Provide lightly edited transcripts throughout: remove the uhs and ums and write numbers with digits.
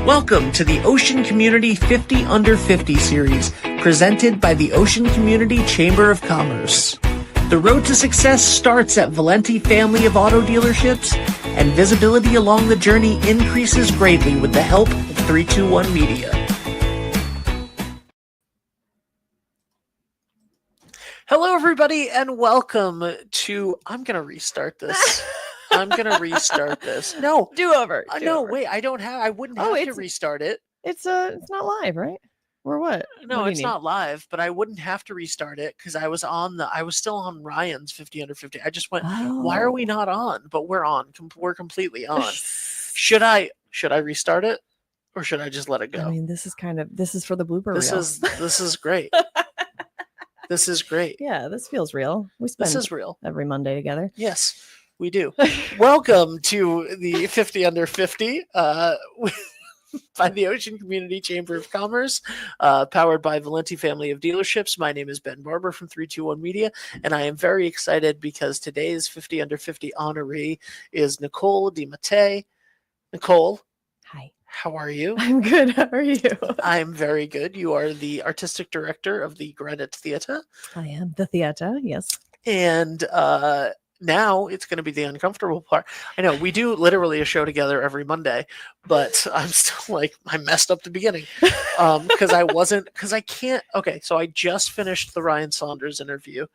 Welcome to the Ocean Community 50 Under 50 series, presented by the Ocean Community Chamber of Commerce. The road to success starts at Valenti family of auto dealerships, and visibility along the journey increases greatly with the help of 321 Media. Hello, everybody, and welcome to... I'm going to restart this. No. Do over. No, wait, I wouldn't have to restart it. It's not live, right? Or what? No, what it's not live, but I wouldn't have to restart it because I was still on Ryan's 50 Under 50. I just went, why are we not on? But we're on. We're completely on. Should I restart it? Or should I just let it go? I mean, this is for the blooper reel. This is great. This is great. Yeah, this feels real. This is real. Every Monday together. Yes, we do. Welcome to the 50 Under 50 by the Ocean Community Chamber of Commerce, powered by Valenti family of dealerships. My name is Ben Barber from 321 Media, and I am very excited because today's 50 Under 50 honoree is Nicole DiMattei. Nicole. Hi. How are you? I'm good. How are you? I'm very good. You are the artistic director of the Granite Theatre. I am the theatre, yes. And now it's going to be the uncomfortable part. I know we do literally a show together every Monday, but I'm still I messed up the beginning because I can't. Okay, so I just finished the Ryan Saunders interview,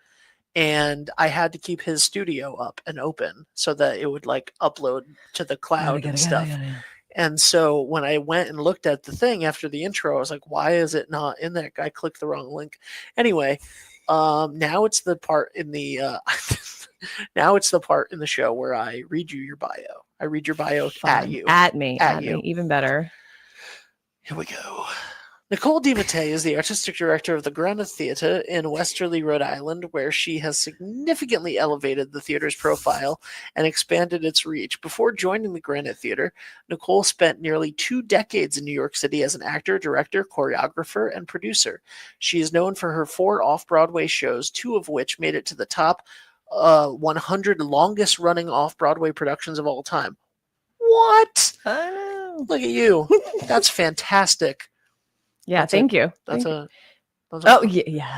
and I had to keep his studio up and open so that it would upload to the cloud and stuff. And so when I went and looked at the thing after the intro, I was like, why is it not in there? I clicked the wrong link. Anyway, now it's the part in the show where I read you your bio. I read your bio at you. At me. Even better. Here we go. Nicole DiMattei is the artistic director of the Granite Theatre in Westerly, Rhode Island, where she has significantly elevated the theater's profile and expanded its reach. Before joining the Granite Theatre, Nicole spent nearly 2 decades in New York City as an actor, director, choreographer, and producer. She is known for her 4 off-Broadway shows, 2 of which made it to the top 100 longest-running off-Broadway productions of all time. What? I know. Look at you. That's fantastic. Yeah, thank you. Yeah.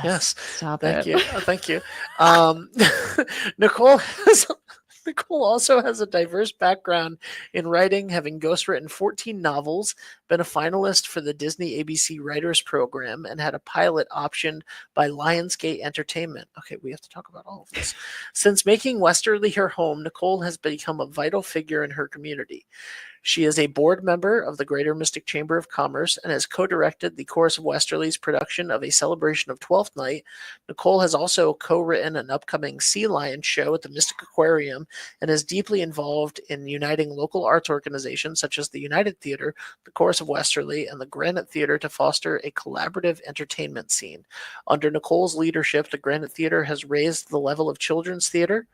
Yes. Stop it. Thank you. Nicole also has a diverse background in writing, having ghostwritten 14 novels, been a finalist for the Disney ABC Writers Program, and had a pilot optioned by Lionsgate Entertainment. Okay, we have to talk about all of this. Since making Westerly her home, Nicole has become a vital figure in her community. She is a board member of the Greater Mystic Chamber of Commerce and has co-directed the Chorus of Westerly's production of A Celebration of Twelfth Night. Nicole has also co-written an upcoming Sea Lion show at the Mystic Aquarium and is deeply involved in uniting local arts organizations such as the United Theater, the Chorus of Westerly, and the Granite Theater to foster a collaborative entertainment scene. Under Nicole's leadership, the Granite Theater has raised the level of children's theater,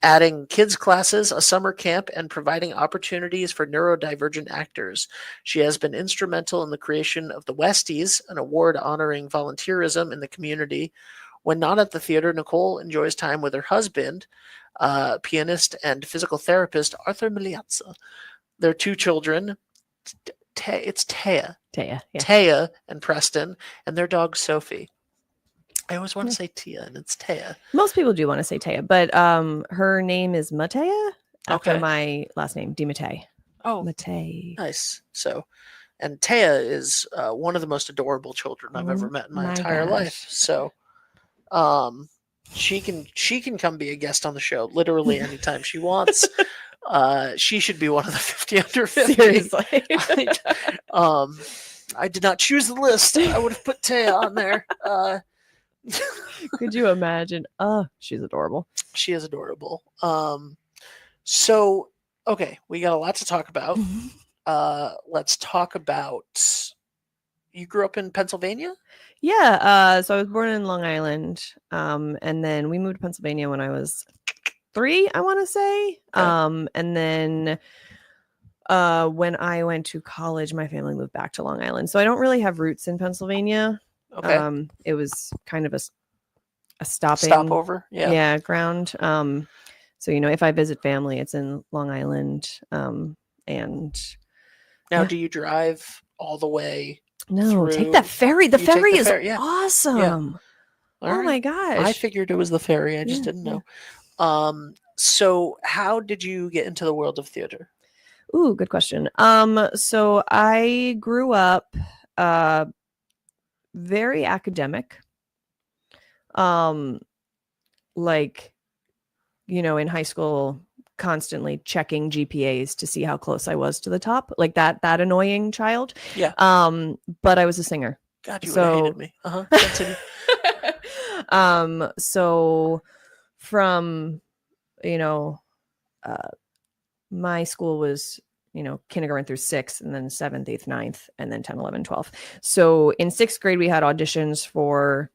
adding kids classes, a summer camp, and providing opportunities for neurodivergent actors. She has been instrumental in the creation of the Westies, an award honoring volunteerism in the community. When not at the theater, Nicole enjoys time with her husband, pianist and physical therapist Arthur Miliazza. Their 2 children, it's Taya. Taya and Preston, and their dog Sophie. I always want to say Tia, and it's Taya. Most people do want to say Taya, but her name is Matea after my last name, DiMattei. Oh, Mattei. Nice. So, and Taya is one of the most adorable children I've ever met in my entire life. So, she can come be a guest on the show literally anytime she wants. She should be one of the 50 Under 50. Seriously. I did not choose the list. I would have put Taya on there. Could you imagine? Oh, she's adorable. She is adorable. So, okay, we got a lot to talk about. Let's talk about, you grew up in Pennsylvania? Yeah. So I was born in Long Island. And then we moved to Pennsylvania when I was 3, I want to say. Okay. And then when I went to college, my family moved back to Long Island. So I don't really have roots in Pennsylvania. Okay. It was kind of a stopover. Yeah. Ground. So, if I visit family, it's in Long Island. And Now, Yeah. do you drive all the way No, take through? that ferry. The You take ferry the is ferry, yeah. awesome. All Oh right. my I gosh. figured it was the ferry. I just Yeah, didn't yeah. know. So how did you get into the world of theater? Ooh, good question. So I grew up very academic. Um, like, in high school, constantly checking GPAs to see how close I was to the top, like that annoying child. Yeah. But I was a singer. God, you would have So hated me. Continue. so from, you know, uh my school was, kindergarten through sixth, and then seventh, eighth, ninth, and then 10, 11, 12. So in sixth grade, we had auditions for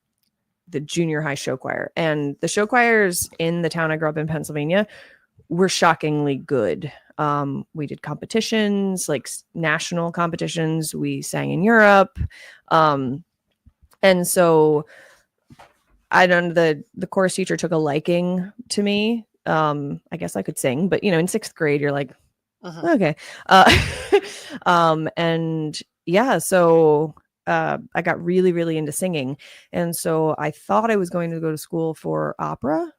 the junior high show choir. And the show choirs in the town I grew up in, Pennsylvania, were shockingly good. We did competitions, like national competitions. We sang in Europe. And so I don't the chorus teacher took a liking to me. I guess I could sing, but in sixth grade, you're like, okay. And yeah, so I got really, really into singing. And so I thought I was going to go to school for opera,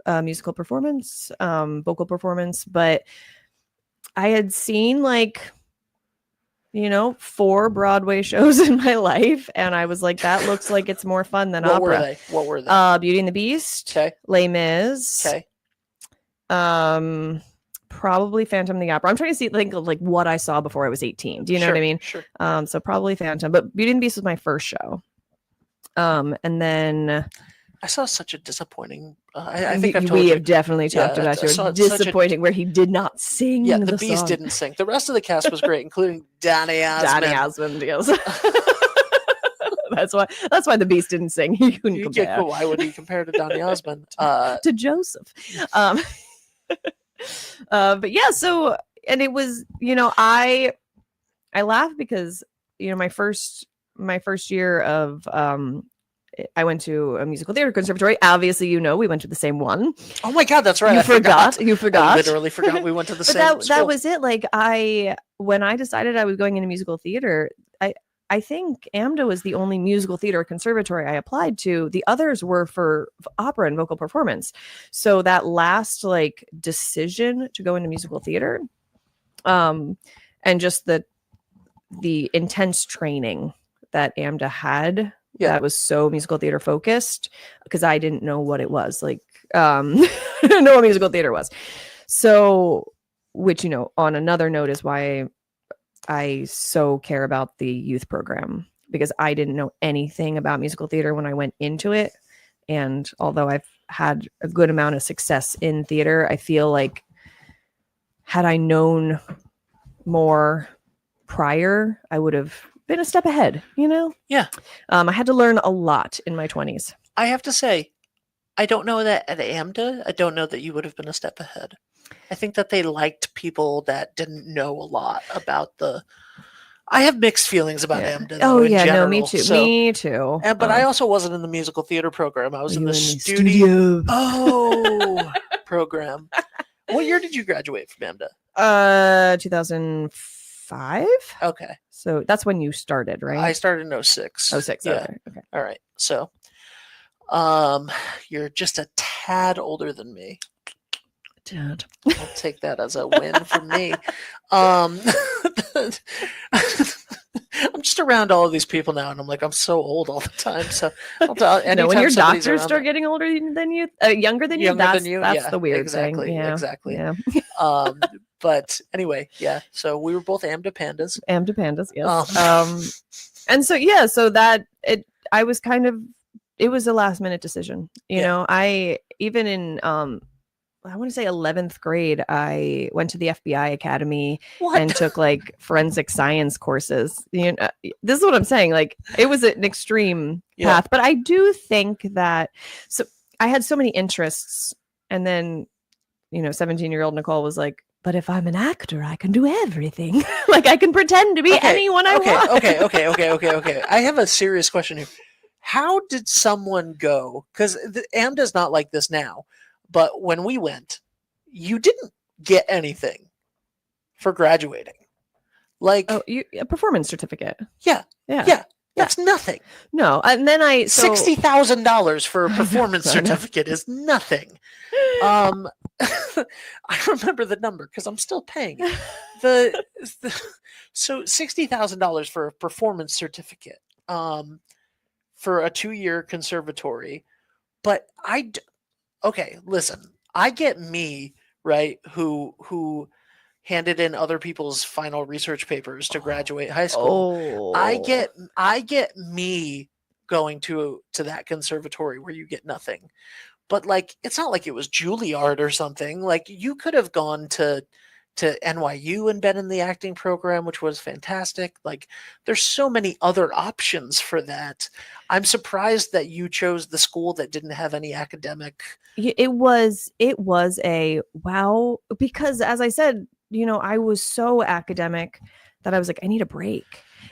musical performance, vocal performance, but I had seen 4 Broadway shows in my life, and I was like, that looks like it's more fun than opera. What were they? Beauty and the Beast, Okay. Les Mis, Okay. probably Phantom of the Opera. I'm trying to think of what I saw before I was 18. Do you know what I mean? Sure. So probably Phantom, but Beauty and the Beast was my first show. And then I saw such a disappointing. I think I've told we you. have definitely talked about your disappointing where he did not sing. Yeah, the Beast song. didn't sing. The rest of the cast was great, including Donny Osmond. Donny Osmond, yes. That's why the Beast didn't sing. He couldn't compare. Cool. Why would he compare to Donny Osmond? To Joseph. But yeah, so, and it was, I laugh because, my first year of, I went to a musical theater conservatory. Obviously, we went to the same one. Oh my God, that's right. You forgot. I literally forgot we went to the same school. That was it. When I decided I was going into musical theater, I think AMDA was the only musical theater conservatory I applied to. The others were for opera and vocal performance. So that last decision to go into musical theater, and just the intense training that AMDA had, that was so musical theater focused, because I didn't know what it was. I didn't know what musical theater was. So, which, on another note, is why I so care about the youth program, because I didn't know anything about musical theater when I went into it. And although I've had a good amount of success in theater, I feel like had I known more prior, I would have been a step ahead, Yeah. I had to learn a lot in my 20s. I have to say, I don't know that at AMDA, I don't know that you would have been a step ahead. I think that they liked people that didn't know a lot about I have mixed feelings about AMDA. Though, in general, me too. So, me too. But I also wasn't in the musical theater program. I was in the studio program. What year did you graduate from AMDA? 2005. Okay. So that's when you started, right? I started in 06. 06. Yeah. Okay. All right. So, you're just a tad older than me. Dad. I'll take that as a win for me. I'm just around all of these people now, and I'm like, I'm so old all the time. So, when your doctors start getting older than you, younger than you, that's the weird thing. Yeah, exactly. Yeah. But anyway, yeah. So we were both AMDA pandas. AMDA pandas, yes. And so so that I was it was a last minute decision. You know, I even in I want to say 11th grade, I went to the FBI Academy and took forensic science courses. This is what I'm saying. It was an extreme path, but I do think that, so I had so many interests, and then, 17-year-old Nicole was like, but if I'm an actor, I can do everything. I can pretend to be anyone I want. Okay. I have a serious question here. How did someone go? Because AMDA's not like this now. But when we went, you didn't get anything for graduating. Like, a performance certificate. yeah, that's nothing. No, and then $60,000 for a performance I know. certificate is nothing. I remember the number because I'm still paying it. So $60,000 for a performance certificate, for a 2-year conservatory. But okay, listen, I get me, right, who handed in other people's final research papers to graduate high school. I get me going to that conservatory where you get nothing. But like, it's not like it was Juilliard or something. Like, you could have gone to NYU and been in the acting program, which was fantastic. Like, there's so many other options for that. I'm surprised that you chose the school that didn't have any academic. It was a wow, because as I said, I was so academic that I was like, I need a break.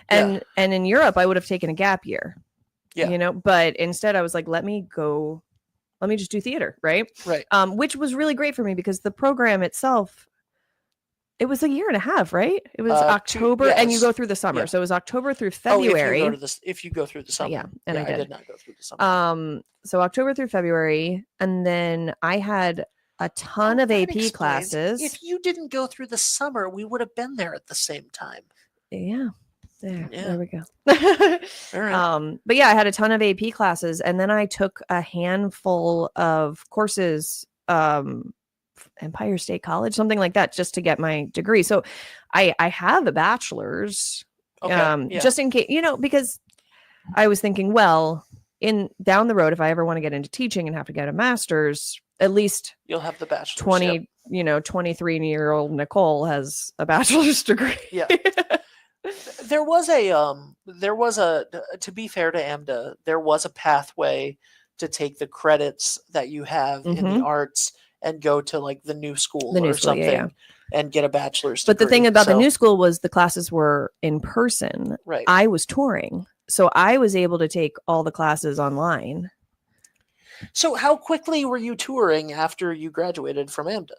And in Europe, I would have taken a gap year. Yeah. But instead I was like, let me just do theater, right? Right. Which was really great for me because the program itself, it was a year and a half, right? It was October, and you go through the summer. So it was October through February. If you go through the summer. Yeah, and I did not go through the summer. So October through February, and then I had a ton of AP classes. If you didn't go through the summer, we would have been there at the same time. Yeah. There we go. All right. But yeah, I had a ton of AP classes, and then I took a handful of courses, Empire State College, something like that, just to get my degree. So I have a bachelor's, just in case, because I was thinking, well, down the road, if I ever want to get into teaching and have to get a master's, at least you'll have the bachelor's. 23-year-old Nicole has a bachelor's degree. Yeah. There was a, to be fair to AMDA, there was a pathway to take the credits that you have in the arts and go to like the new school something and get a bachelor's degree. But the thing about the new school was the classes were in person. Right. I was touring, so I was able to take all the classes online. So how quickly were you touring after you graduated from AMDA?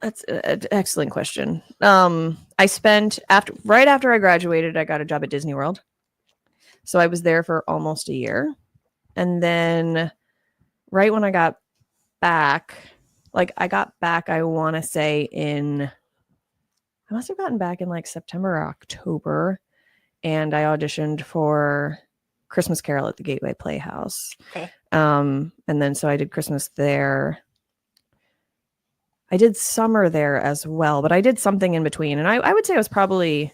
That's an excellent question. I spent right after I graduated, I got a job at Disney World. So I was there for almost a year. And then right when I got back, I want to say I must have gotten back in like September or October. And I auditioned for Christmas Carol at the Gateway Playhouse. Okay. And then so I did Christmas there. I did summer there as well, but I did something in between. And I would say I was probably,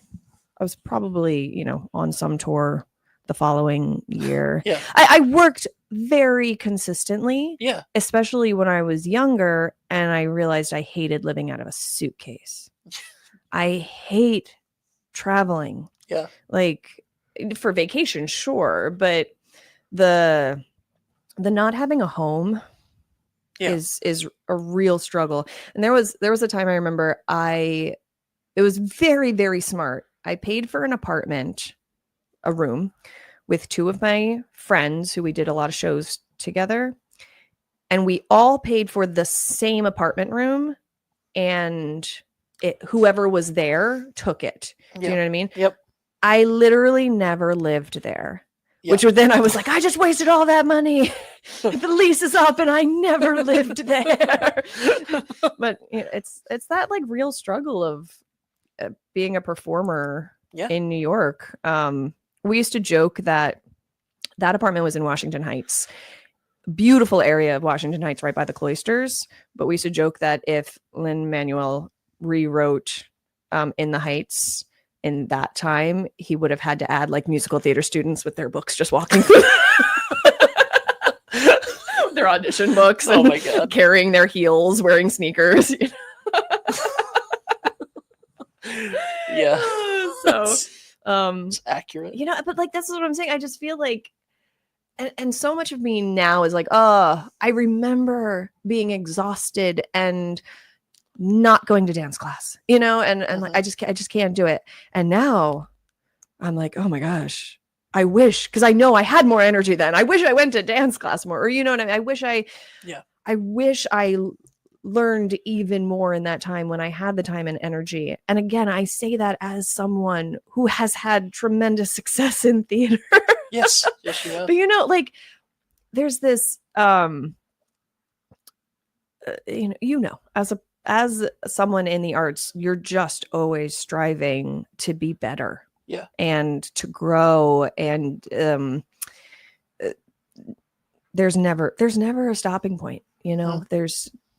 on some tour the following year. Yeah. I worked very consistently. Yeah. Especially when I was younger, and I realized I hated living out of a suitcase. I hate traveling. Yeah. Like for vacation, sure, but the not having a home is a real struggle. And there was a time I remember it was very, very smart. I paid for an apartment, a room, with two of my friends who we did a lot of shows together. And we all paid for the same apartment room, and whoever was there took it. Do you know what I mean? Yep. I literally never lived there. Which then I was like, I just wasted all that money. The lease is up and I never lived there. But it's that like real struggle of being a performer in New York. We used to joke that apartment was in Washington Heights. Beautiful area of Washington Heights, right by the cloisters. But we used to joke that if Lin-Manuel rewrote In the Heights in that time, he would have had to add like musical theater students with their books just walking through their audition books. Oh my God. Carrying their heels, wearing sneakers. Yeah. So it's accurate. But like that's what I'm saying. I just feel like and so much of me now is like, I remember being exhausted and not going to dance class, and like I just can't do it. And now I'm like, oh my gosh, I wish, because I know I had more energy then. I wish I went to dance class more, or you know what I mean? I wish I learned even more in that time when I had the time and energy. And again, I say that as someone who has had tremendous success in theater. Yes, yes, you have. But like there's this as someone in the arts, you're just always striving to be better. Yeah. And to grow, and there's never a stopping point,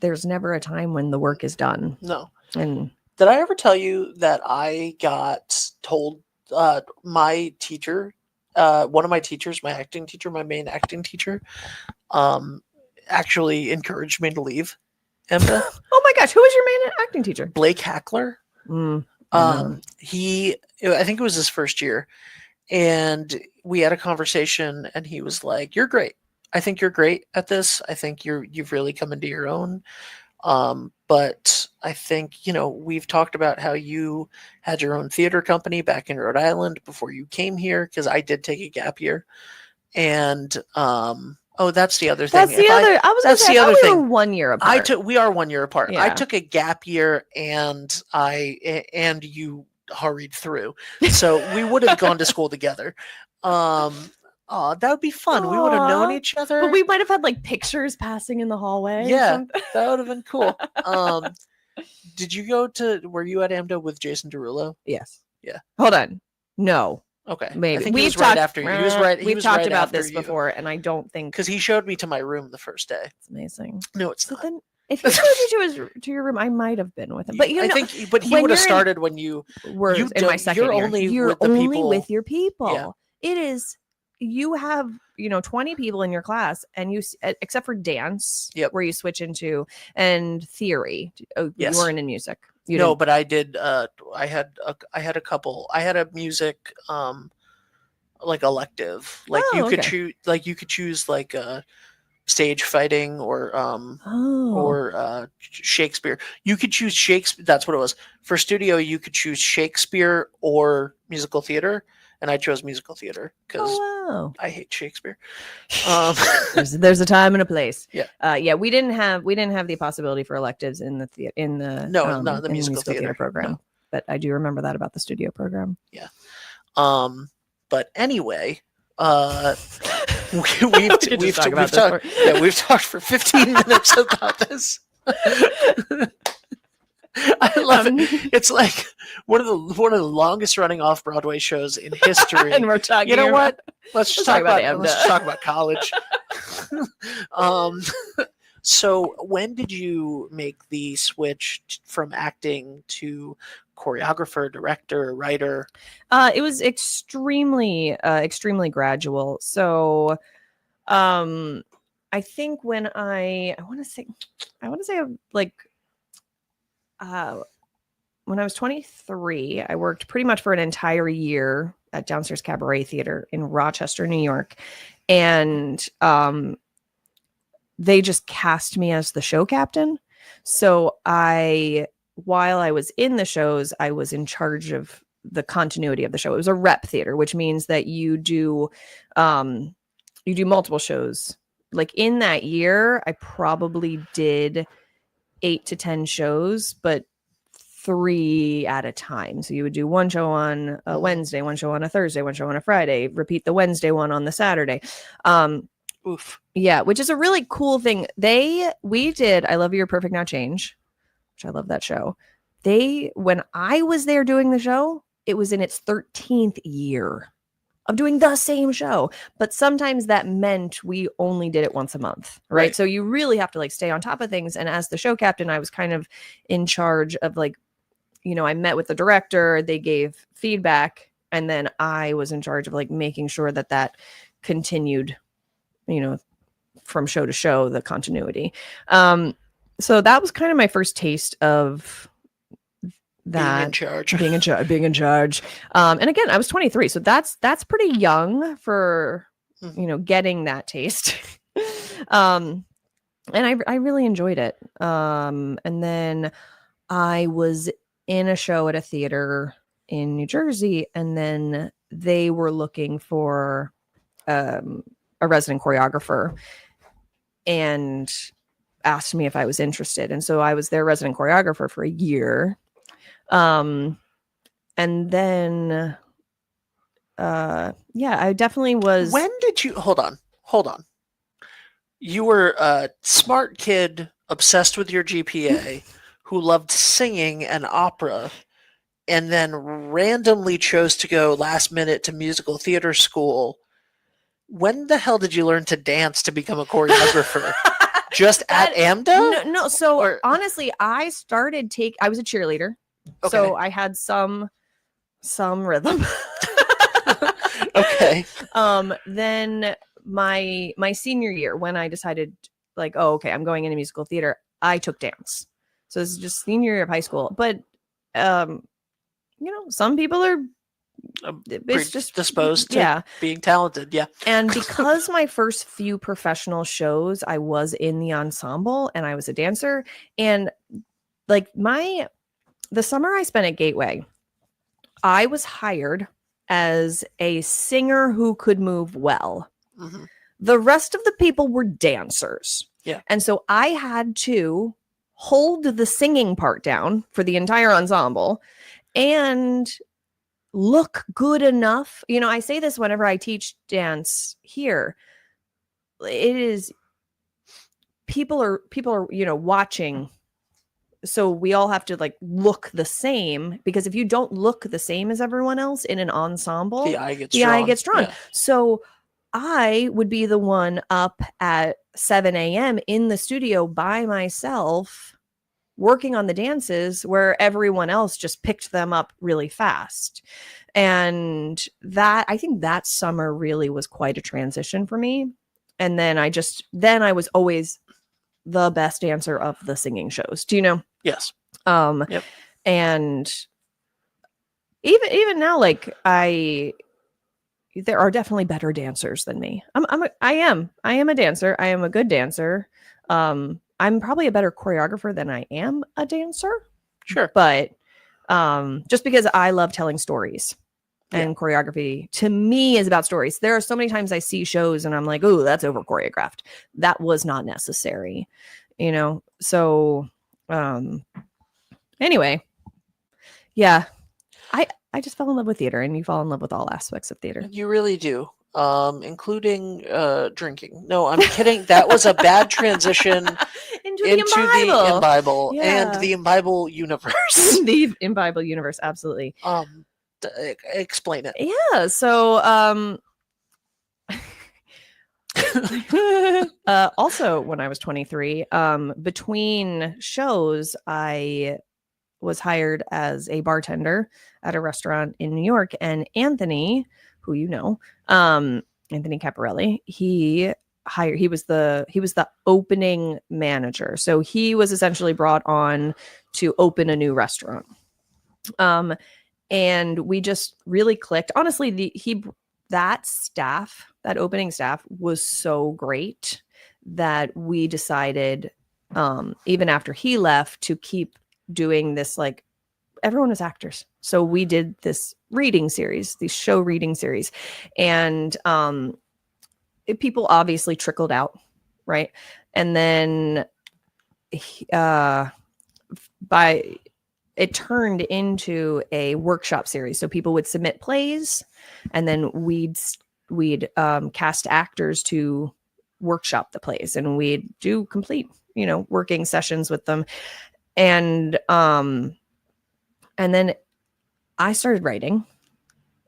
there's never a time when the work is done. No. And did I ever tell you that I got told my teacher, one of my teachers, my acting teacher, my main acting teacher, actually encouraged me to leave EMDA? Oh my gosh, who was your main acting teacher? Blake Hackler. I think it was his first year, and we had a conversation, and he was like, "You're great. I think you're great at this. I think you've really come into your own. But I think, we've talked about how you had your own theater company back in Rhode Island before you came here, because I did take a gap year. And that's the other thing. That's the other. I was going to say, I thought we were 1 year apart. We are 1 year apart. Yeah. I took a gap year, and you hurried through, so we would have gone to school together. Oh, that would be fun. Aww. We would have known each other. But we might have had like pictures passing in the hallway. Yeah, that would have been cool. Did you were you at AMDA with Jason Derulo? Yes. Yeah. Hold on. No. Okay. Maybe. I think he was right after you. He was right. We've talked about this before, and I don't think. Because he showed me to my room the first day. It's amazing. No, it's not. Then if he showed you to your room, I might have been with him. But I think he would have started when you were in my second year. You're only with your people. Yeah. It is. You have 20 people in your class, and you, except for dance, where you switch into, and theory. Yes. You weren't in music. But I did. I had a couple. I had a music like elective. Like you could choose. Like you could choose like stage fighting or Shakespeare. You could choose Shakespeare. That's what it was for studio. You could choose Shakespeare or musical theater. And I chose musical theater because I hate Shakespeare. There's a time and a place. Yeah. We didn't have the possibility for electives in the not the musical theater program. No. But I do remember that about the studio program. Yeah. But anyway, we've talked for 15 minutes about this. I love it. It's like one of the longest running off-Broadway shows in history. And we're talking. You know what? Let's talk about college. So when did you make the switch from acting to choreographer, director, writer? It was extremely gradual. So, I think when I want to say like. When I was 23, I worked pretty much for an entire year at Downstairs Cabaret Theater in Rochester, New York. And they just cast me as the show captain. So while I was in the shows, I was in charge of the continuity of the show. It was a rep theater, which means that you do multiple shows. Like in that year, I probably did 8 to 10 shows, but 3 at a time. So you would do one show on a Wednesday, one show on a Thursday, one show on a Friday, repeat the Wednesday one on the Saturday. Oof. Yeah, which is a really cool thing. We did I Love You, You're Perfect Now Change, which I love that show. When I was there doing the show, it was in its 13th year of doing the same show. But sometimes that meant we only did it once a month, right? So you really have to like stay on top of things. And as the show captain, I was kind of in charge of like, I met with the director, they gave feedback, and then I was in charge of like making sure that continued, from show to show, the continuity. So that was kind of my first taste of that, being in charge. And again, I was 23, so that's pretty young for getting that taste. And I really enjoyed it. And then I was in a show at a theater in New Jersey, and then they were looking for a resident choreographer, and asked me if I was interested. And so I was their resident choreographer for a year. And then, I definitely was. When did you, hold on. You were a smart kid, obsessed with your GPA, who loved singing and opera, and then randomly chose to go last minute to musical theater school. When the hell did you learn to dance to become a choreographer? Just at AMDA? No. So honestly, I was a cheerleader. Okay. So I had some rhythm. Okay. Then my senior year, when I decided like, oh, okay, I'm going into musical theater, I took dance. So this is just senior year of high school. But some people are it's just disposed to being talented. Yeah. And because my first few professional shows, I was in the ensemble and I was a dancer. And like the summer I spent at Gateway, I was hired as a singer who could move well. Mm-hmm. The rest of the people were dancers. Yeah. And so I had to hold the singing part down for the entire ensemble and look good enough. I say this whenever I teach dance here. It is people are watching. So we all have to like look the same, because if you don't look the same as everyone else in an ensemble, the eye gets drawn. Yeah. So I would be the one up at 7 a.m. in the studio by myself working on the dances where everyone else just picked them up really fast. And I think that summer really was quite a transition for me. And then I was always the best dancer of the singing shows. Do you know? Yes. Yep. And even now, like there are definitely better dancers than me. I am a dancer. I am a good dancer. I'm probably a better choreographer than I am a dancer. Sure. But just because I love telling stories, and choreography to me is about stories. There are so many times I see shows and I'm like, oh, that's over choreographed. That was not necessary, So anyway, yeah, I just fell in love with theater, and you fall in love with all aspects of theater. You really do. Including drinking. No, I'm kidding. That was a bad transition into the Imbible and the Imbible universe. The Imbible universe, absolutely. Explain it. Yeah. So, also when I was 23, between shows, I was hired as a bartender at a restaurant in New York, and Anthony, who Anthony Caparelli, he was the opening manager. So he was essentially brought on to open a new restaurant. And we just really clicked. Honestly, that opening staff was so great that we decided, even after he left, to keep doing this. Like, everyone was actors. So we did this show reading series. And people obviously trickled out, right? And then it turned into a workshop series. So people would submit plays, and then we'd cast actors to workshop the plays, and we'd do complete, working sessions with them. And then I started writing.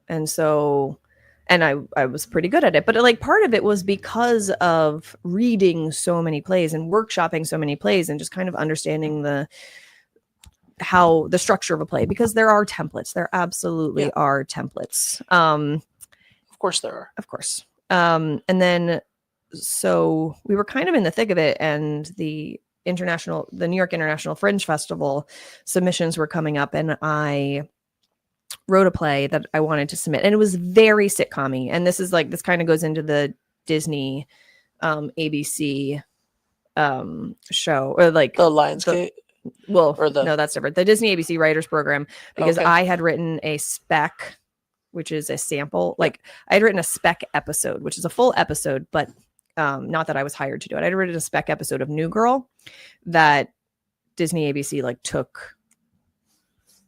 And so, and I was pretty good at it, but like part of it was because of reading so many plays and workshopping so many plays, and just kind of understanding the structure of a play, because there are templates. There absolutely are templates. Of course there are. Of course. And then, so we were kind of in the thick of it, and the New York International Fringe Festival submissions were coming up, and I wrote a play that I wanted to submit, and it was very sitcom-y. And this kind of goes into the Disney, ABC, show, or like the Lionsgate. No, that's different. The Disney ABC Writers Program, because I had written a spec, which is a sample. Like, I had written a spec episode, which is a full episode, but not that I was hired to do it. I'd written a spec episode of New Girl, that Disney ABC like took.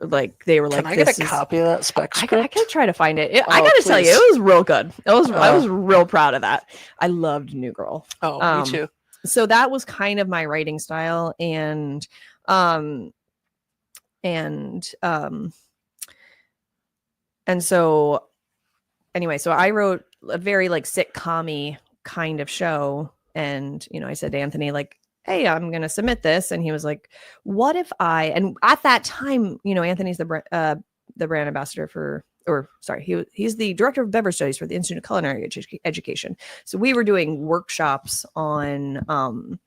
Like they were Can like, I get a copy of that spec I script? could try to find it. I Oh, gotta tell you, please. it was real good. I was real proud of that. I loved New Girl. Oh, me too. So that was kind of my writing style, and so anyway, so I wrote a very like sitcom-y kind of show, and I said to Anthony, like, hey, I'm gonna submit this, and he was like, what if and at that time, Anthony's the brand ambassador for, or sorry, he's the director of beverage studies for the Institute of Culinary Education. So we were doing workshops on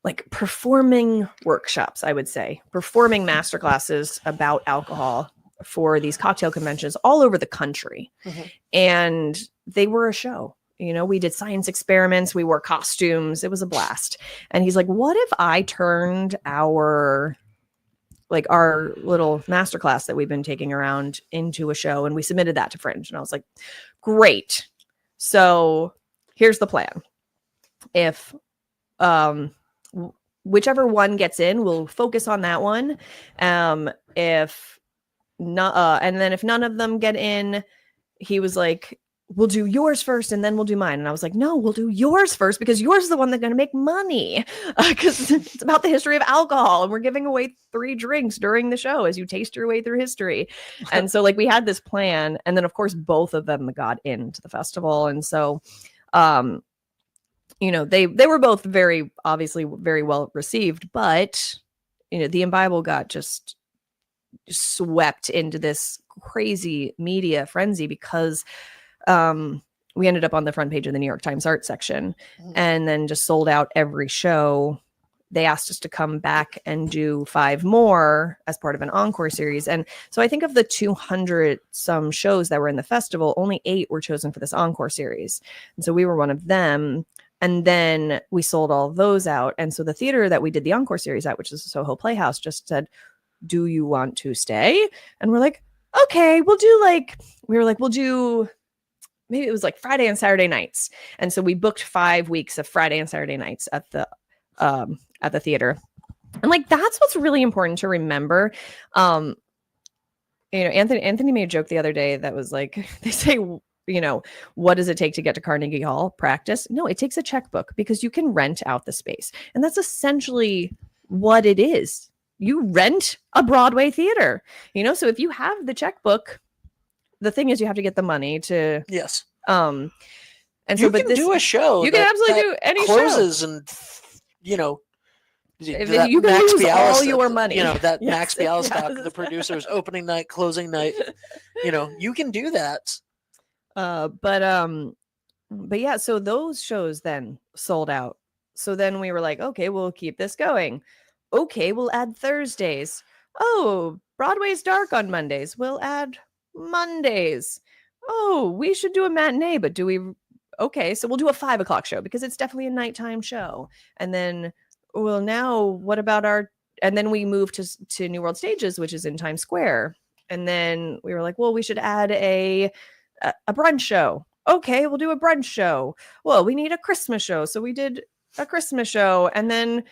like performing workshops, I would say, performing masterclasses about alcohol for these cocktail conventions all over the country. Mm-hmm. And they were a show. We did science experiments, we wore costumes, it was a blast. And he's like, what if I turned our little masterclass that we've been taking around into a show? And we submitted that to Fringe. And I was like, great. So here's the plan. If whichever one gets in, we'll focus on that one. If not, and then if none of them get in, he was like, we'll do yours first and then we'll do mine. And I was like, no, we'll do yours first because yours is the one that's going to make money, because it's about the history of alcohol and we're giving away 3 drinks during the show as you taste your way through history. And so like we had this plan, and then of course both of them got into the festival. And so they were both obviously very well received, but the Imbible got just swept into this crazy media frenzy because we ended up on the front page of the New York Times art section, and then just sold out every show. They asked us to come back and do 5 more as part of an encore series. And so I think of the 200 some shows that were in the festival, only 8 were chosen for this encore series. And so we were one of them. And then we sold all those out. And so the theater that we did the encore series at, which is the Soho Playhouse, just said, do you want to stay? And we're like, okay, we'll do maybe it was like Friday and Saturday nights. And so we booked 5 weeks of Friday and Saturday nights at the theater. And like, that's what's really important to remember. Anthony made a joke the other day that was like, they say, what does it take to get to Carnegie Hall? Practice? No, it takes a checkbook, because you can rent out the space. And that's essentially what it is. You rent a Broadway theater, so if you have the checkbook, the thing is you have to get the money to. Yes. And so, you can do a show. You can absolutely do any closes show. And you can lose all your money. That yes, Max Bialystock, the producer's opening night, closing night. You can do that. But yeah, so those shows then sold out. So then we were like, okay, we'll keep this going. Okay, we'll add Thursdays. Oh, Broadway's dark on Mondays. We'll add Mondays. Oh, we should do a matinee, but do we? Okay, so we'll do a 5 o'clock show because it's definitely a nighttime show. And then, well, now what about and then we moved to New World Stages, which is in Times Square. And then we were like, well, we should add a brunch show. Okay, we'll do a brunch show. Well, we need a Christmas show. So we did a Christmas show. And then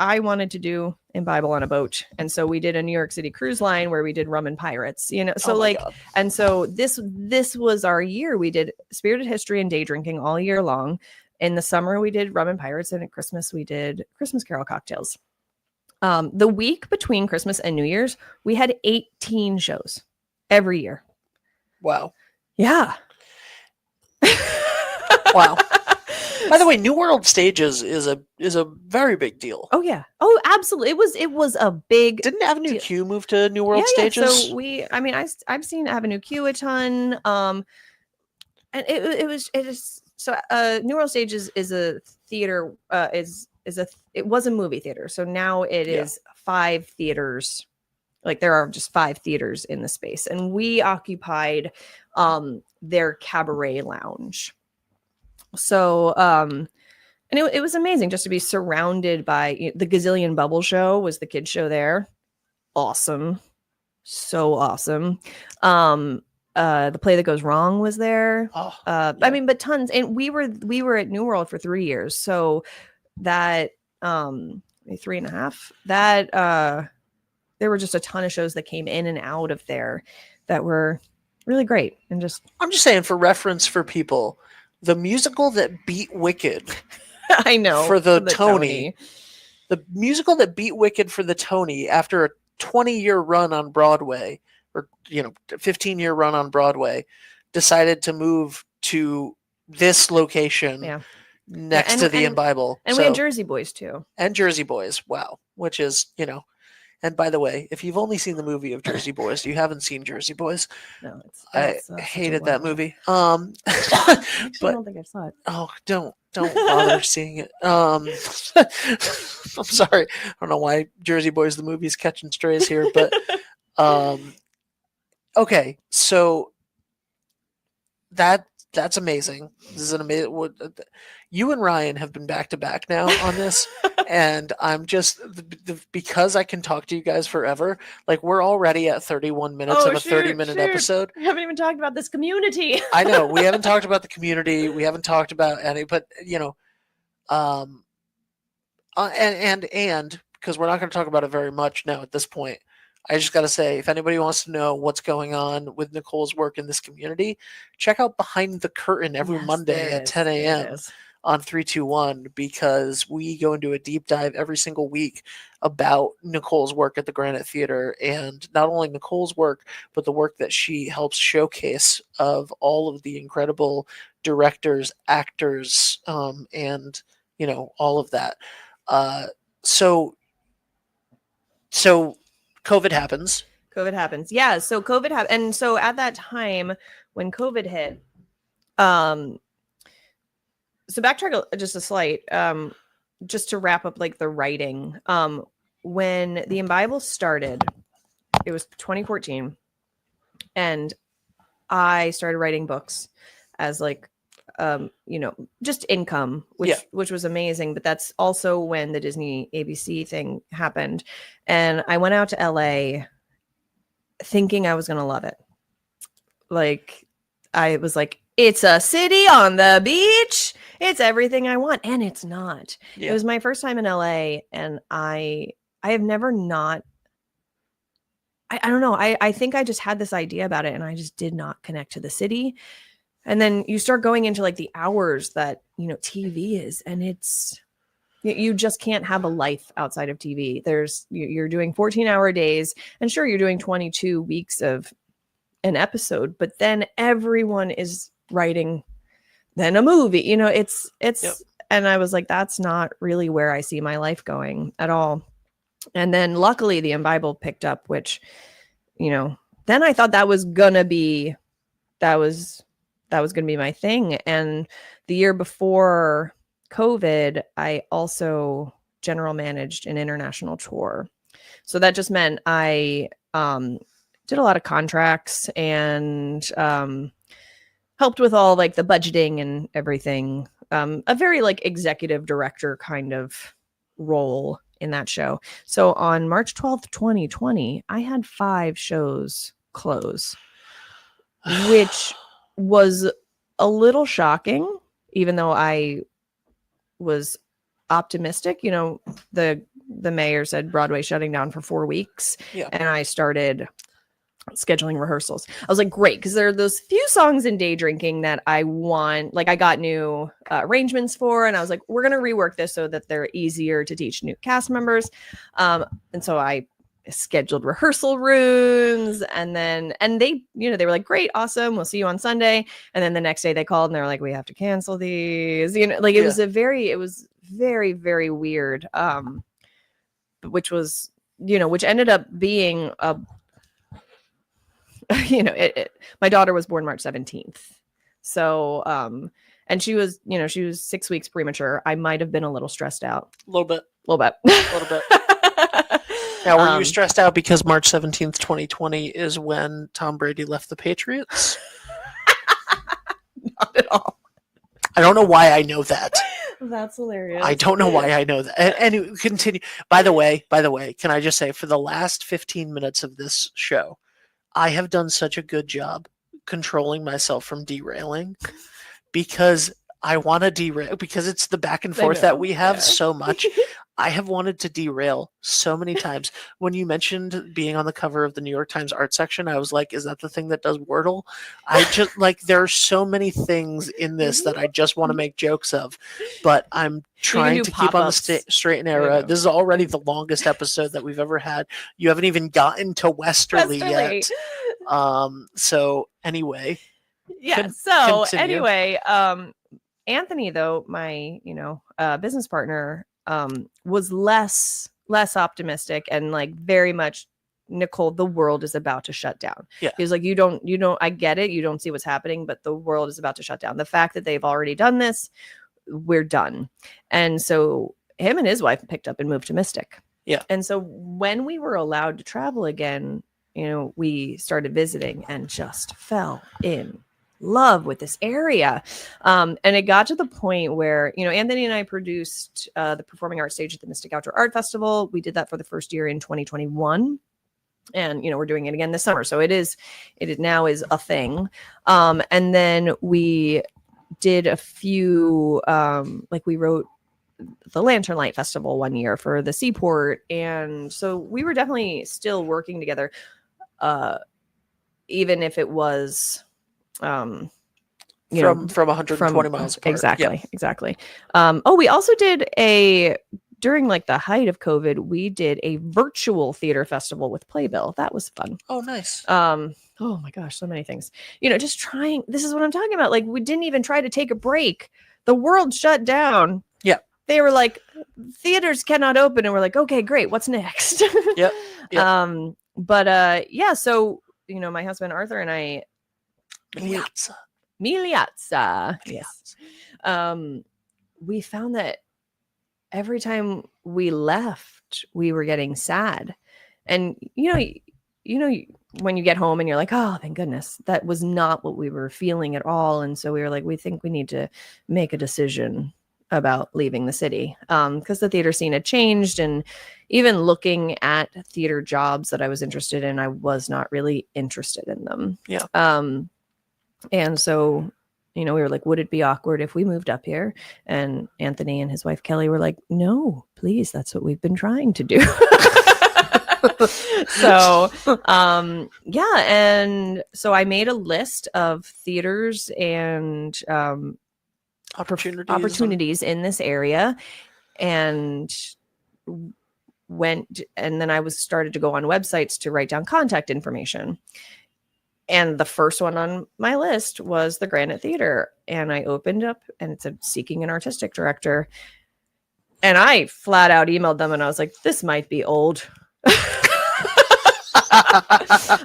I wanted to do Imbible on a boat. And so we did a New York City cruise line where we did Rum and Pirates, so God. And so this was our year. We did Spirited History and day drinking all year long. In the summer, we did Rum and Pirates. And at Christmas, we did Christmas Carol cocktails. The week between Christmas and New Year's, we had 18 shows every year. Wow. Yeah. Wow. By the way, New World Stages is a very big deal. Oh yeah. Oh, absolutely. It was a big. Didn't Avenue Q move to New World Stages? So I've seen Avenue Q a ton. And New World Stages is a theater. It was a movie theater. So now it is 5 theaters. Like there are just 5 theaters in the space, and we occupied their cabaret lounge. So, and it was amazing just to be surrounded by the Gazillion Bubble Show was the kids show there. Awesome. So awesome. The Play That Goes Wrong was there. But tons. And we were at New World for 3 years. So that 3.5, that there were just a ton of shows that came in and out of there that were really great. And just I'm just saying, for reference for people, the musical that beat Wicked I know for the Tony, the musical that beat Wicked for the Tony after a 20-year run on Broadway, or 15-year run on Broadway, decided to move to this location next to the Bible. And we had Jersey Boys too. And Jersey Boys, wow. Which is, and by the way, if you've only seen the movie of Jersey Boys, you haven't seen Jersey Boys. No, I hated that movie. But I don't think I saw it. Oh, don't bother seeing it. I'm sorry. I don't know why Jersey Boys the movie is catching strays here, but okay, so that's amazing. This is an amazing. You and Ryan have been back to back now on this, and I'm just because I can talk to you guys forever. Like, we're already at 31 minutes of a 30-minute episode. We haven't even talked about this community. I know we haven't talked about the community. We haven't talked about any, but and because we're not going to talk about it very much now at this point. I just got to say, if anybody wants to know what's going on with Nicole's work in this community, check out Behind the Curtain every Monday at 10 a.m. on 321, because we go into a deep dive every single week about Nicole's work at the Granite Theater, and not only Nicole's work, but the work that she helps showcase of all of the incredible directors, actors, and all of that. So COVID happens. Yeah. So COVID happened. And so at that time when COVID hit, so backtrack just a slight, just to wrap up like the writing. When the Bible started, it was 2014, and I started writing books as like, just income, which was amazing. But that's also when the Disney ABC thing happened. And I went out to LA thinking I was going to love it. Like, I was like, it's a city on the beach. It's everything I want. And it's not. Yeah. It was my first time in LA. And I have never not, I don't know. I think I just had this idea about it, and I just did not connect to the city. And then you start going into like the hours that, TV is, and you just can't have a life outside of TV. You're doing 14-hour days, and sure, you're doing 22 weeks of an episode, but then everyone is writing then a movie, it's, yep. And I was like, that's not really where I see my life going at all. And then luckily the Bible picked up, which, then I thought that was going to be my thing. And the year before COVID, I also general managed an international tour. So that just meant I did a lot of contracts and helped with all like the budgeting and everything. A very like executive director kind of role in that show. So on March 12th, 2020, I had 5 shows close, which was a little shocking, even though I was optimistic. The mayor said Broadway shutting down for 4 weeks, and I started scheduling rehearsals. I was like, great, because there are those few songs in Day Drinking that I want, like I got new arrangements for, and I was like, we're going to rework this so that they're easier to teach new cast members. And so I scheduled rehearsal rooms, and they they were like, great, awesome, we'll see you on Sunday. And then the next day they called and they were like, we have to cancel these, like it was very, very weird, which was, which ended up being a my daughter was born March 17th. So, and she was 6 weeks premature. I might've been a little stressed out. A little bit. Now, were you stressed out because March 17th, 2020 is when Tom Brady left the Patriots? Not at all. I don't know why I know that. That's hilarious. I don't know why I know that. And continue. By the way, can I just say, for the last 15 minutes of this show, I have done such a good job controlling myself from derailing, because I want to derail because it's the back and I forth that know, we have yeah. so much. I have wanted to derail so many times. When you mentioned being on the cover of the New York Times art section, I was like, is that the thing that does Wordle? I just like, there are so many things in this that I just want to make jokes of, but I'm We even trying do to keep on the pop-ups. straight and I narrow. know. This is already the longest episode that we've ever had. You haven't even gotten to Westerly Westerly. yet. So anyway, Yeah. So continue. anyway, Anthony, though, my business partner, was less optimistic and like very much, Nicole, the world is about to shut down. Yeah. He was like, you don't, I get it, you don't see what's happening, but the world is about to shut down. The fact that they've already done this, we're done. And so him and his wife picked up and moved to Mystic. Yeah. And so when we were allowed to travel again, we started visiting and just fell in love with this area. And it got to the point where, Anthony and I produced the performing arts stage at the Mystic Outdoor Art Festival. We did that for the first year in 2021. And, we're doing it again this summer. So it now is a thing. And then we did a few, we wrote the Lantern Light Festival one year for the Seaport. And so we were definitely still working together, even if it was, from 120 miles apart. Exactly. We also did during like the height of COVID, we did a virtual theater festival with Playbill. That was fun. Oh, nice. Oh my gosh, so many things. Just trying. This is what I'm talking about. Like, we didn't even try to take a break. The world shut down. Yeah. They were like, theaters cannot open, and we're like, okay, great. What's next? Yep. So my husband Arthur and I, Miliazza. Yes. We found that every time we left, we were getting sad. And when you get home and you're like, oh, thank goodness, that was not what we were feeling at all. And so we were like, we think we need to make a decision about leaving the city, because the theater scene had changed. And even looking at theater jobs that I was interested in, I was not really interested in them. Yeah. And so, we were like, would it be awkward if we moved up here? And Anthony and his wife, Kelly, were like, no, please. That's what we've been trying to do. So, And so I made a list of theaters and opportunities in this area, and then I started to go on websites to write down contact information. And the first one on my list was the Granite Theater. And I opened up and it said seeking an artistic director. And I flat out emailed them and I was like, this might be old. I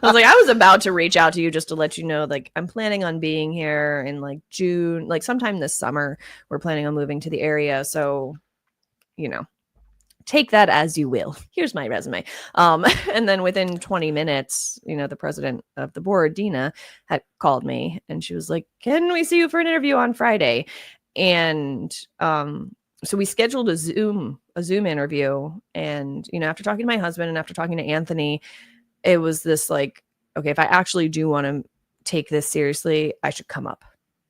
was like, I was about to reach out to you just to let you know, like, I'm planning on being here in like June, like sometime this summer. We're planning on moving to the area. So, take that as you will. Here's my resume. And then within 20 minutes, the president of the board, Dina, had called me and she was like, can we see you for an interview on Friday? And so we scheduled a Zoom interview. And, after talking to my husband and after talking to Anthony, it was this like, okay, if I actually do want to take this seriously, I should come up.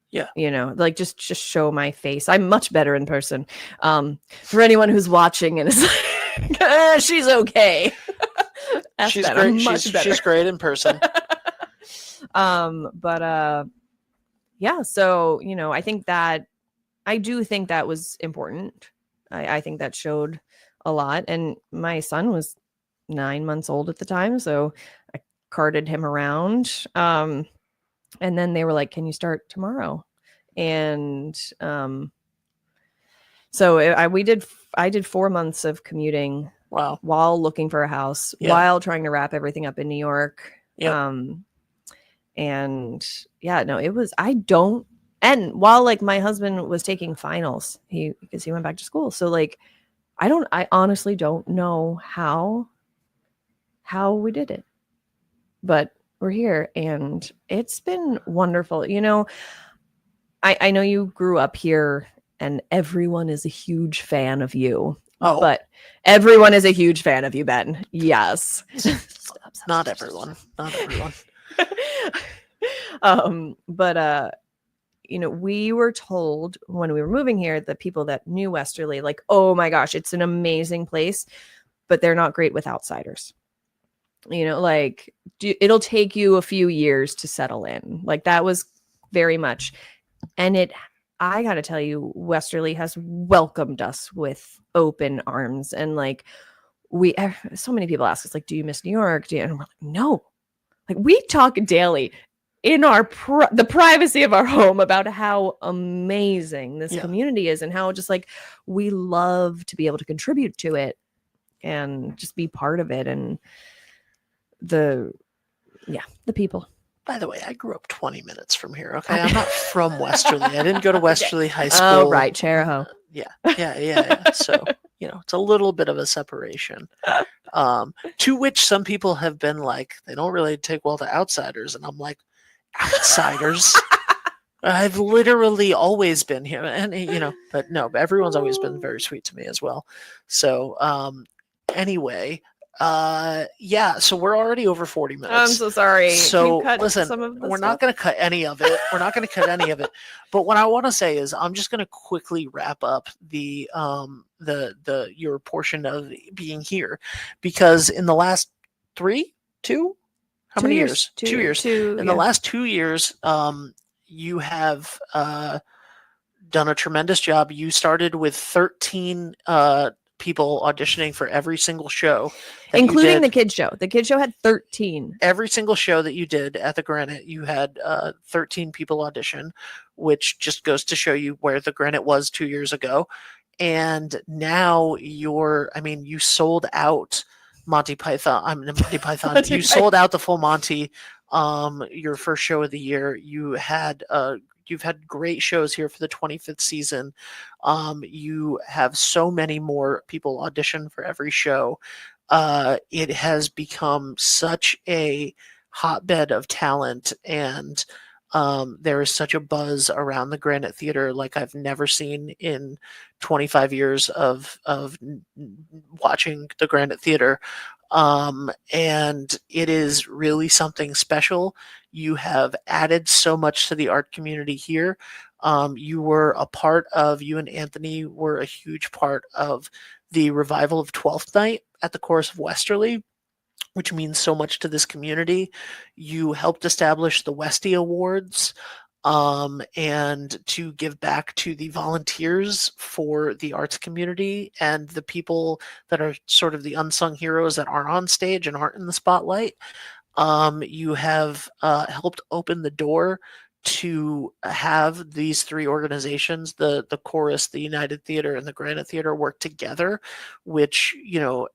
Yeah. Like just show my face. I'm much better in person. For anyone who's watching and is like, she's okay. She's great. She's great in person. So, I do think that was important. I think that showed a lot. And my son was 9 months old at the time. So I carted him around. And then they were like, can you start tomorrow? And so I did 4 months of commuting. Wow. While looking for a house, while trying to wrap everything up in New York. It was, and while like my husband was taking finals, because he went back to school. So like, I honestly don't know how we did it, but we're here and it's been wonderful. I know you grew up here and everyone is a huge fan of you. Oh, but everyone is a huge fan of you, Ben. Yes. Not everyone. we were told when we were moving here, the people that knew Westerly, like, oh my gosh, it's an amazing place, but they're not great with outsiders. Like it'll take you a few years to settle in. Like that was very much. And I got to tell you, Westerly has welcomed us with open arms. And like so many people ask us, like, do you miss New York? And we're like, no. Like we talk daily in the privacy of our home about how amazing this community is and how just like we love to be able to contribute to it and just be part of it. And the people. By the way, I grew up 20 minutes from here. Okay, I'm not from Westerly. I didn't go to Westerly High School. Oh, right, Charahoe. Yeah. So it's a little bit of a separation. To which some people have been like, they don't really take well to outsiders, and I'm like, outsiders. I've literally always been here, and but no, everyone's always been very sweet to me as well. So anyway. So we're already over 40 minutes. I'm so sorry. So listen, we're not going to cut any of it. But what I want to say is I'm just going to quickly wrap up the your portion of being here, because in the last 2 years? 2 years. In the last 2 years, you have done a tremendous job. You started with 13 people auditioning for every single show, including the kids show. The kids show had 13. Every single show that you did at the Granite, you had 13 people audition, which just goes to show you where the Granite was 2 years ago. And now you sold out Monty Python. You sold out the full Monty. Your first show of the year. You've had great shows here for the 25th season. You have so many more people audition for every show. It has become such a hotbed of talent, and there is such a buzz around the Granite Theater like I've never seen in 25 years of watching the Granite Theater. And it is really something special. You have added so much to the art community here. You and Anthony were a huge part of the revival of Twelfth Night at the Chorus of Westerly, which means so much to this community. You helped establish the Westie Awards, and to give back to the volunteers for the arts community and the people that are sort of the unsung heroes that aren't on stage and aren't in the spotlight. You have helped open the door to have these three organizations, the Chorus, the United Theater, and the Granite Theater, work together, which,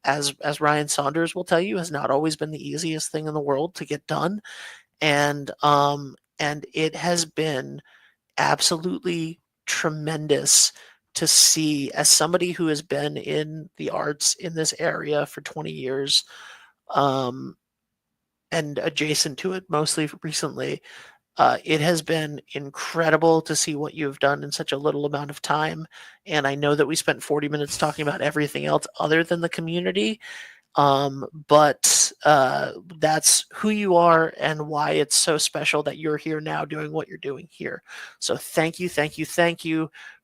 as Ryan Saunders will tell you, has not always been the easiest thing in the world to get done. And it has been absolutely tremendous to see, as somebody who has been in the arts in this area for 20 years, and adjacent to it mostly recently. It has been incredible to see what you've done in such a little amount of time. And I know that we spent 40 minutes talking about everything else other than the community. But that's who you are and why it's so special that you're here now doing what you're doing here. So thank you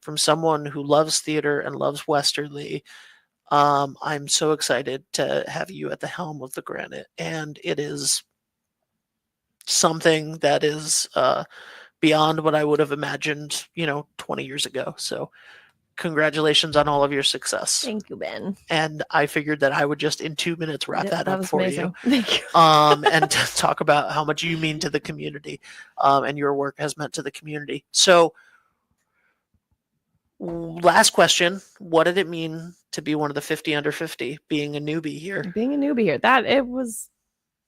from someone who loves theater and loves Westerly. I'm so excited to have you at the helm of the Granite, and it is something that is beyond what I would have imagined, 20 years ago. So congratulations on all of your success. Thank you, Ben. And I figured that I would just in 2 minutes wrap that up for amazing. You. Thank you. And talk about how much you mean to the community, and your work has meant to the community. So last question, what did it mean to be one of the 50 under 50, being a newbie here? That it was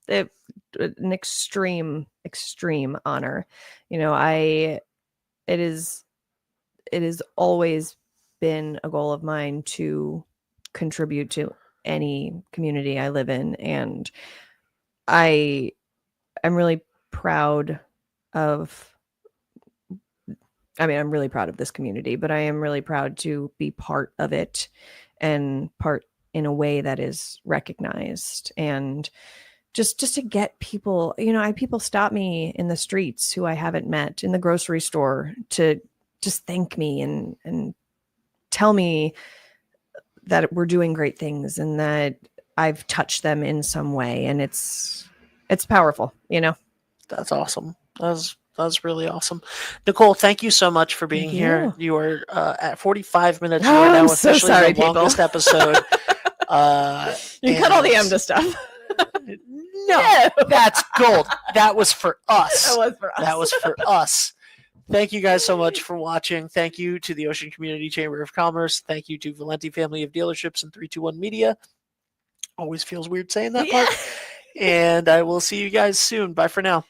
an extreme honor. It has always been a goal of mine to contribute to any community I live in, and I'm really proud of I'm really proud of this community, but I am really proud to be part of it, and part in a way that is recognized, and just to get people, people stop me in the streets who I haven't met in the grocery store to just thank me and tell me that we're doing great things and that I've touched them in some way. And it's powerful, That's awesome. That's really awesome. Nicole, thank you so much for being Thank here. you. You are at 45 minutes. Oh, You are now I'm so officially sorry, the longest episode. You cut all the Amda stuff. No, that's gold. That was for us. That was for us. That was for us. Thank you guys so much for watching. Thank you to the Ocean Community Chamber of Commerce. Thank you to Valenti Family of Dealerships and 321 Media. Always feels weird saying that part. And I will see you guys soon. Bye for now.